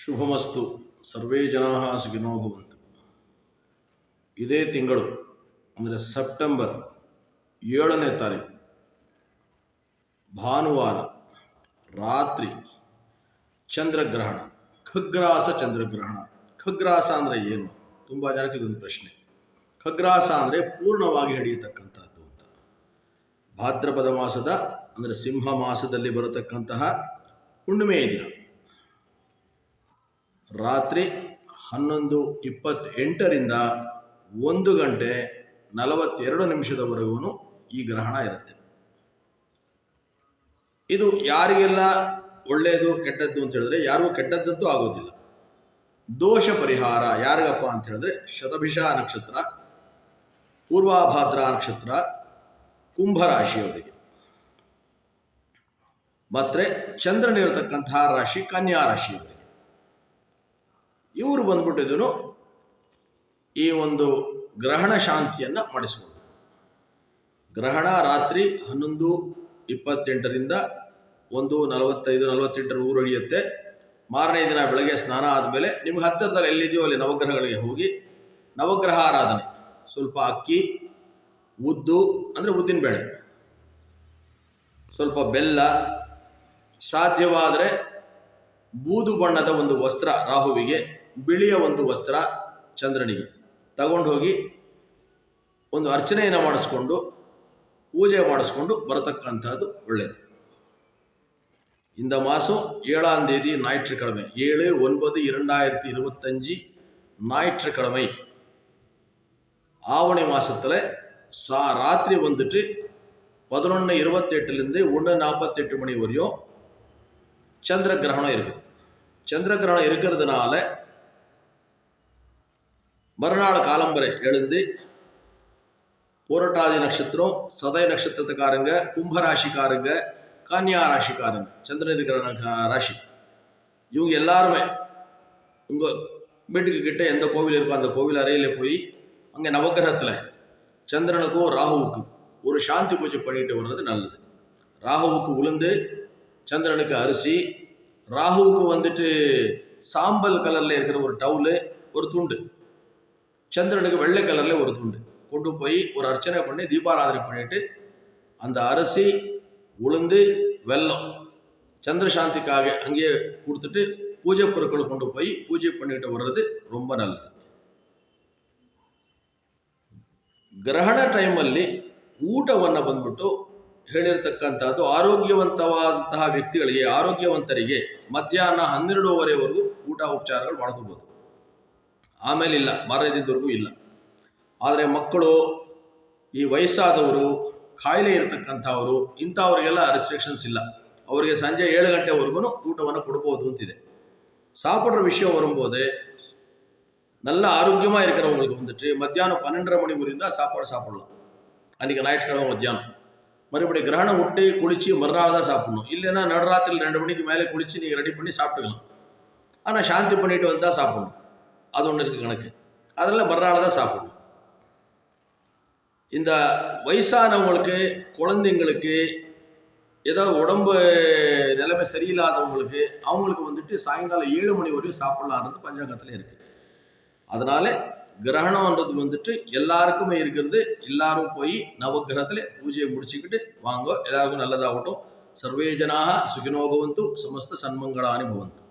ಶುಭಮಸ್ತು ಸರ್ವೇ ಜನಾಃ ಸುಖಿನೋ ಭವಂತು. ಇದೇ ತಿಂಗಳು ಅಂದರೆ ಸೆಪ್ಟೆಂಬರ್ 7ನೇ ತಾರೀಕು ಭಾನುವಾರ ರಾತ್ರಿ ಚಂದ್ರಗ್ರಹಣ, ಖಗ್ರಾಸ ಚಂದ್ರಗ್ರಹಣ. ಖಗ್ರಾಸ ಅಂದರೆ ಏನು? ತುಂಬ ಜನಕ್ಕೆ ಇದೊಂದು ಪ್ರಶ್ನೆ. ಖಗ್ರಾಸ ಅಂದರೆ ಪೂರ್ಣವಾಗಿ ಹಿಡಿಯತಕ್ಕಂಥದ್ದು ಅಂತ. ಭಾದ್ರಪದ ಮಾಸದ ಅಂದರೆ ಸಿಂಹ ಮಾಸದಲ್ಲಿ ಬರತಕ್ಕಂತಹ ಹುಣ್ಣಿಮೆಯ ದಿನ ರಾತ್ರಿ 11:28ರಿಂದ 1:42 ಈ ಗ್ರಹಣ ಇರುತ್ತೆ. ಇದು ಯಾರಿಗೆಲ್ಲ ಒಳ್ಳೆಯದು ಕೆಟ್ಟದ್ದು ಅಂತ ಹೇಳಿದ್ರೆ, ಯಾರಿಗೂ ಕೆಟ್ಟದ್ದಂತೂ ಆಗೋದಿಲ್ಲ. ದೋಷ ಪರಿಹಾರ ಯಾರಿಗಪ್ಪ ಅಂತ ಹೇಳಿದ್ರೆ, ಶತಭಿಷ ನಕ್ಷತ್ರ, ಪೂರ್ವಾಭಾದ್ರ ನಕ್ಷತ್ರ, ಕುಂಭರಾಶಿಯವರಿಗೆ. ಮತ್ತೆ ಚಂದ್ರನಿರತಕ್ಕಂತಹ ರಾಶಿ ಕನ್ಯಾ ರಾಶಿಯವರಿಗೆ. ಇವರು ಬಂದ್ಬಿಟ್ಟಿದನು ಈ ಒಂದು ಗ್ರಹಣ ಶಾಂತಿಯನ್ನು ಮಾಡಿಸ್ಬೋದು. ಗ್ರಹಣ ರಾತ್ರಿ 11:28ರಿಂದ 1:45-48 ಹಿಡಿಯುತ್ತೆ. ಮಾರನೇ ದಿನ ಬೆಳಗ್ಗೆ ಸ್ನಾನ ಆದಮೇಲೆ ನಿಮ್ಗೆ ಹತ್ತಿರದಲ್ಲಿ ಎಲ್ಲಿದೆಯೋ ಅಲ್ಲಿ ನವಗ್ರಹಗಳಿಗೆ ಹೋಗಿ ನವಗ್ರಹ ಆರಾಧನೆ, ಸ್ವಲ್ಪ ಅಕ್ಕಿ, ಉದ್ದು ಅಂದರೆ ಉದ್ದಿನ ಬೇಳೆ, ಸ್ವಲ್ಪ ಬೆಲ್ಲ, ಸಾಧ್ಯವಾದರೆ ಬೂದು ಬಣ್ಣದ ಒಂದು ವಸ್ತ್ರ ರಾಹುವಿಗೆ, ಬಿಳಿಯ ಒಂದು ವಸ್ತ್ರ ಚಂದ್ರನಿಗೆ ತಗೊಂಡು ಹೋಗಿ ಒಂದು ಅರ್ಚನೆಯನ್ನು ಮಾಡಿಸ್ಕೊಂಡು ಪೂಜೆ ಮಾಡಿಸ್ಕೊಂಡು ಬರತಕ್ಕಂಥದ್ದು ಒಳ್ಳೆಯದು. இந்த மாதம் 7ஆம் தேதி ஞாயிற்றுக்கிழமை, 7/9/2025 ஞாயிற்றுக்கிழமை ஆவணி மாதத்தில் ராத்திரி வந்துட்டு 11:28லேருந்து 1:48 மணி வரையும் சந்திர கிரகணம் இருக்குது. சந்திர கிரகணம் இருக்கிறதுனால மறுநாள் காலம்பரை எழுந்து பூரட்டாதி நட்சத்திரம், சதய நட்சத்திரத்துக்காரங்க, கும்பராசிக்காரங்க, கன்னியா ராசிக்காரங்க, சந்திரன் இருக்கிற ராசி, இவங்க எல்லாருமே உங்கள் வீட்டுக்கு கிட்ட எந்த கோவில் இருக்கோ அந்த கோவில் அறையில் போய் அங்கே நவகிரகத்தில் சந்திரனுக்கும் ராகுவுக்கும் ஒரு சாந்தி பூஜை பண்ணிட்டு வர்றது நல்லது. ராகுவுக்கு உளுந்து, சந்திரனுக்கு அரிசி, ராகுவுக்கு வந்துட்டு சாம்பல் கலரில் இருக்கிற ஒரு டவுலு, ஒரு துண்டு, சந்திரனுக்கு வெள்ளை கலரில் ஒரு துண்டு கொண்டு போய் ஒரு அர்ச்சனை பண்ணி தீபாராதனை பண்ணிட்டு அந்த அரிசி, உளுந்து, வெல்லம் சந்திர சாந்திக்காக அங்கேயே கொடுத்துட்டு பூஜை பொருட்கள் கொண்டு போய் பூஜை பண்ணிட்டு வர்றது ரொம்ப நல்லது. ಗ್ರಹಣ ಟೈಮಲ್ಲಿ ಊಟವನ್ನು ಬಂದ್ಬಿಟ್ಟು ಹೇಳಿರ್ತಕ್ಕಂಥದ್ದು ಆರೋಗ್ಯವಂತವಾದಂತಹ ವ್ಯಕ್ತಿಗಳಿಗೆ, ಆರೋಗ್ಯವಂತರಿಗೆ ಮಧ್ಯಾಹ್ನ 12:30ವರೆಗೂ ಊಟ ಉಪಚಾರಗಳು ಮಾಡ್ಕೋಬೋದು. ಆಮೇಲೆ ಇಲ್ಲ, ಮಾರನೇ ದಿನದವರೆಗೂ ಇಲ್ಲ. ಆದರೆ ಮಕ್ಕಳು, ಈ ವಯಸ್ಸಾದವರು, ಕಾಯಿಲೆ ಇರತಕ್ಕಂಥವರು, ಇಂಥವರಿಗೆಲ್ಲ ರೆಸ್ಟ್ರಿಕ್ಷನ್ಸ್ ಇಲ್ಲ. ಅವರಿಗೆ ಸಂಜೆ 7 ಗಂಟೆವರೆಗೂ ಊಟವನ್ನು ಕೊಡ್ಬೋದು ಅಂತಿದೆ. சாப்பிட்ற விஷயம் வரும்போது நல்ல ஆரோக்கியமாக இருக்கிறவங்களுக்கு வந்துட்டு மத்தியானம் 12:30 மணி வரையும் தான் சாப்பாடு சாப்பிடலாம். அன்றைக்கி ஞாயிற்றுக்கிழமை மத்தியானம். மறுபடியும் கிரகணம் விட்டு குளித்து மறுநாள் தான் சாப்பிடணும். இல்லைன்னா நடுராத்திரி 2 மணிக்கு மேலே குளித்து நீங்கள் ரெடி பண்ணி சாப்பிட்டுக்கலாம். ஆனால் சாந்தி பண்ணிட்டு வந்தால் சாப்பிடணும், அது ஒன்று இருக்குது கணக்கு. அதனால் மறுநாள் தான் சாப்பிடணும். இந்த வயசானவங்களுக்கு, குழந்தைங்களுக்கு, ஏதோ உடம்பு நிலைமை சரியில்லாதவங்களுக்கு, அவங்களுக்கு வந்துட்டு சாயங்காலம் 7 மணி வரையும் சாப்பிடலான்றது பஞ்சாங்கத்தில் இருக்குது. அதனால கிரகணம்ன்றது வந்துட்டு எல்லாருக்குமே இருக்கிறது. எல்லாரும் போய் நவகிரகத்தில் பூஜையை முடிச்சுக்கிட்டு வாங்க. எல்லாருக்கும் நல்லதாகட்டும். சர்வே ஜனாக சுகினோ பவந்து, சமஸ்த சன்மங்களானி பவந்து.